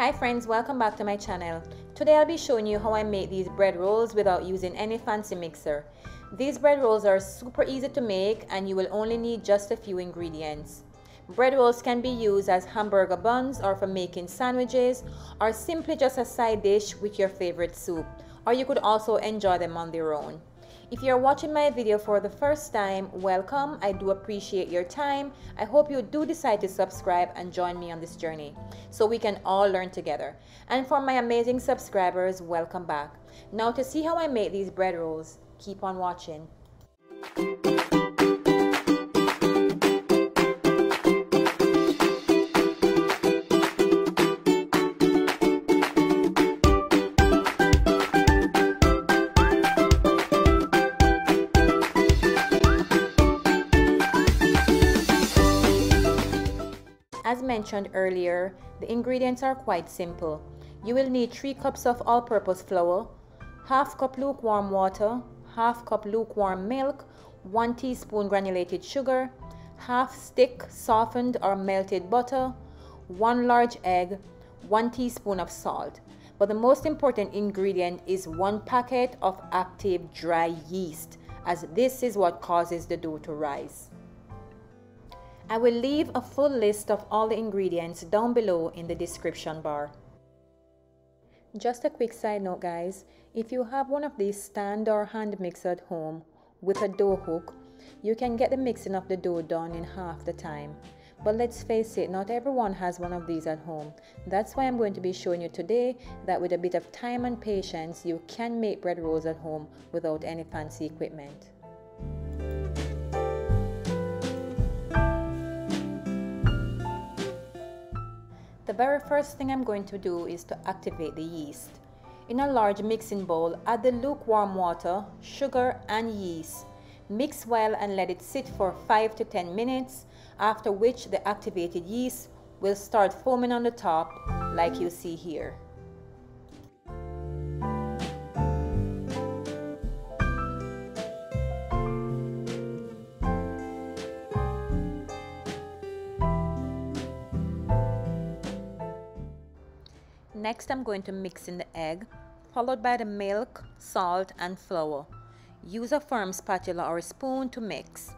Hi friends, welcome back to my channel. Today I'll be showing you how I make these bread rolls without using any fancy mixer. These bread rolls are super easy to make and you will only need just a few ingredients. Bread rolls can be used as hamburger buns or for making sandwiches or simply just a side dish with your favorite soup, or you could also enjoy them on their own. If you're watching my video for the first time, welcome. I do appreciate your time. I hope you do decide to subscribe and join me on this journey so we can all learn together. And for my amazing subscribers, welcome back. Now to see how I make these bread rolls, keep on watching. As mentioned earlier, the ingredients are quite simple. You will need 3 cups of all-purpose flour, half cup lukewarm water, half cup lukewarm milk, 1 teaspoon granulated sugar, half stick softened or melted butter, 1 large egg, 1 teaspoon of salt. But the most important ingredient is 1 packet of active dry yeast, as this is what causes the dough to rise. I will leave a full list of all the ingredients down below in the description bar. Just a quick side note guys, if you have one of these stand or hand mixer at home with a dough hook, you can get the mixing of the dough done in half the time. But let's face it, not everyone has one of these at home. That's why I'm going to be showing you today that with a bit of time and patience, you can make bread rolls at home without any fancy equipment. The very first thing I'm going to do is to activate the yeast. In a large mixing bowl, add the lukewarm water, sugar and yeast. Mix well and let it sit for 5 to 10 minutes, after which the activated yeast will start foaming on the top like you see here. Next, I'm going to mix in the egg, followed by the milk, salt, and flour. Use a firm spatula or spoon to mix.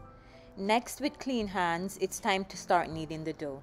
Next, with clean hands, it's time to start kneading the dough.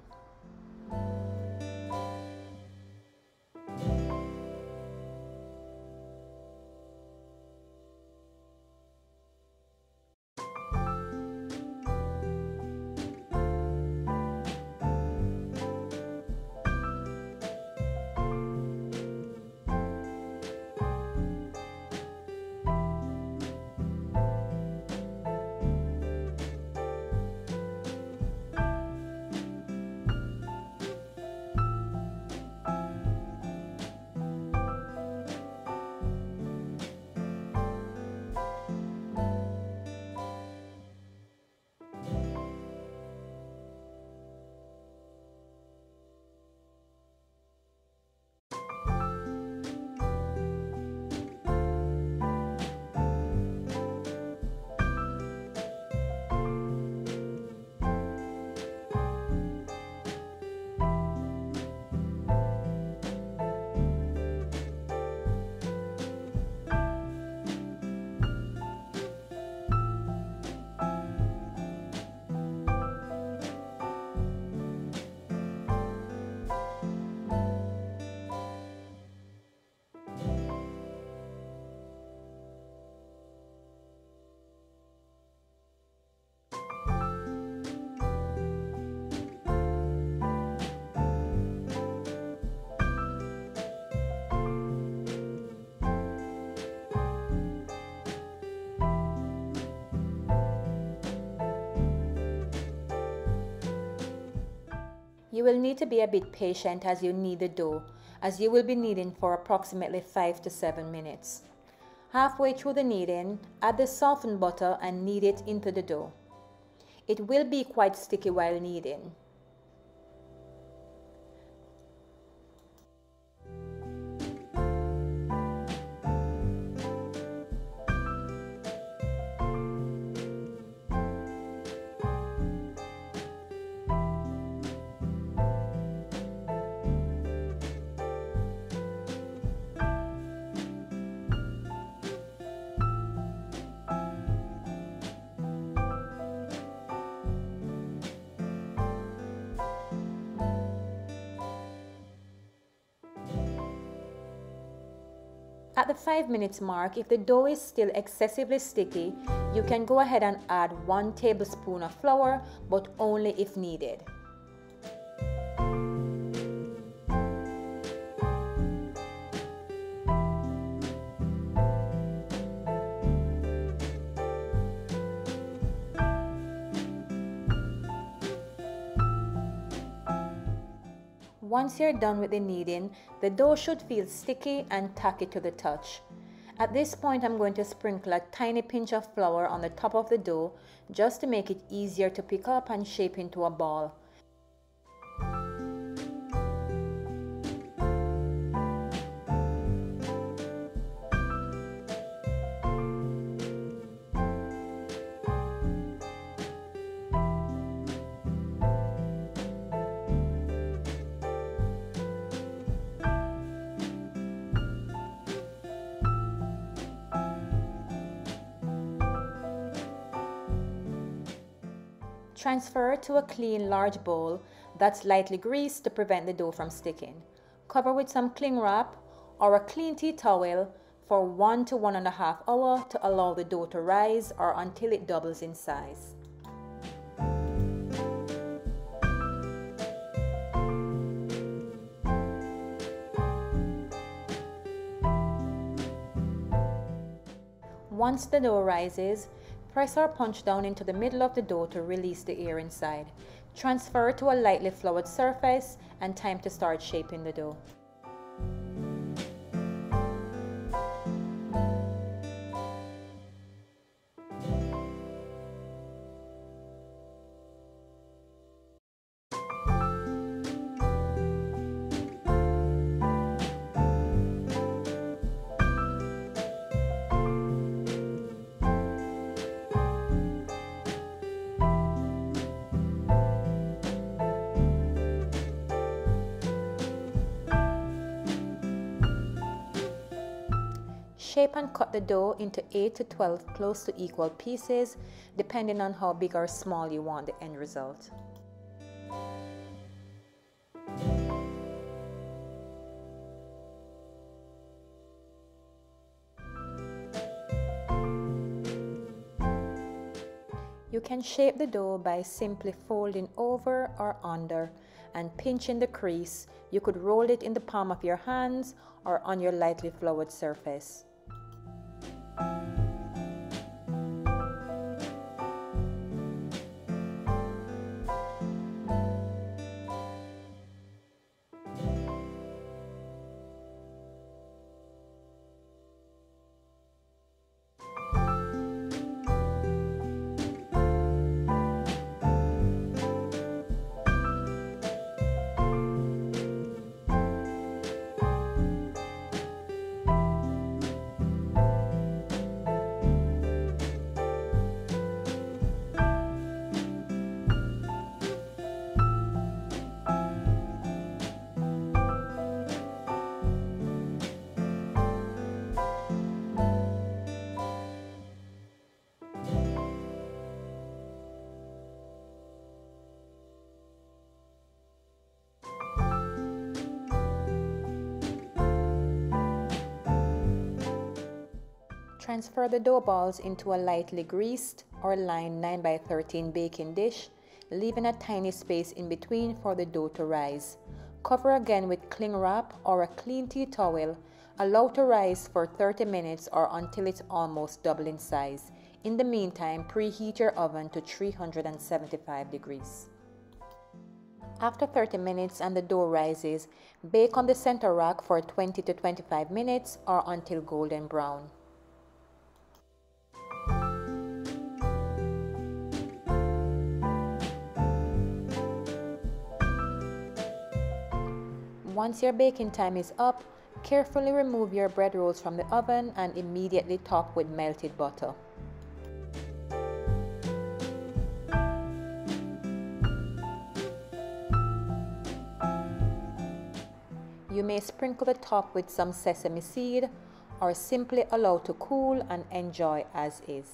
You will need to be a bit patient as you knead the dough, as you will be kneading for approximately 5 to 7 minutes. Halfway through the kneading, add the softened butter and knead it into the dough. It will be quite sticky while kneading. At the 5 minutes mark, if the dough is still excessively sticky, you can go ahead and add 1 tablespoon of flour, but only if needed. Once you're done with the kneading, the dough should feel sticky and tacky to the touch. At this point, I'm going to sprinkle a tiny pinch of flour on the top of the dough just to make it easier to pick up and shape into a ball. Transfer to a clean large bowl that's lightly greased to prevent the dough from sticking. Cover with some cling wrap or a clean tea towel for 1 to 1.5 hours to allow the dough to rise or until it doubles in size. Once the dough rises, press or punch down into the middle of the dough to release the air inside. Transfer to a lightly floured surface and time to start shaping the dough. Shape and cut the dough into 8 to 12 close to equal pieces, depending on how big or small you want the end result. You can shape the dough by simply folding over or under and pinching the crease. You could roll it in the palm of your hands or on your lightly floured surface. Transfer the dough balls into a lightly greased or lined 9x13 baking dish, leaving a tiny space in between for the dough to rise. Cover again with cling wrap or a clean tea towel. Allow to rise for 30 minutes or until it's almost double in size. In the meantime, preheat your oven to 375 degrees. After 30 minutes and the dough rises, bake on the center rack for 20 to 25 minutes or until golden brown. Once your baking time is up, carefully remove your bread rolls from the oven and immediately top with melted butter. You may sprinkle the top with some sesame seed or simply allow to cool and enjoy as is.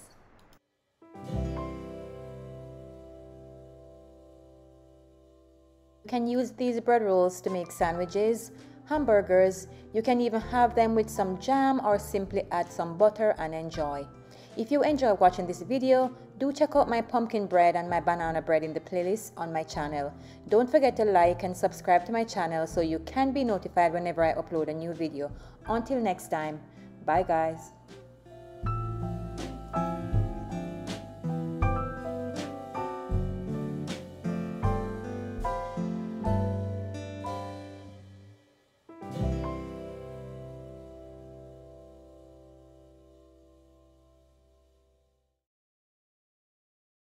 You can use these bread rolls to make sandwiches, hamburgers. You can even have them with some jam or simply add some butter and enjoy. If you enjoy watching this video, do check out my pumpkin bread and my banana bread in the playlist on my channel. Don't forget to like and subscribe to my channel so you can be notified whenever I upload a new video. Until next time, bye guys.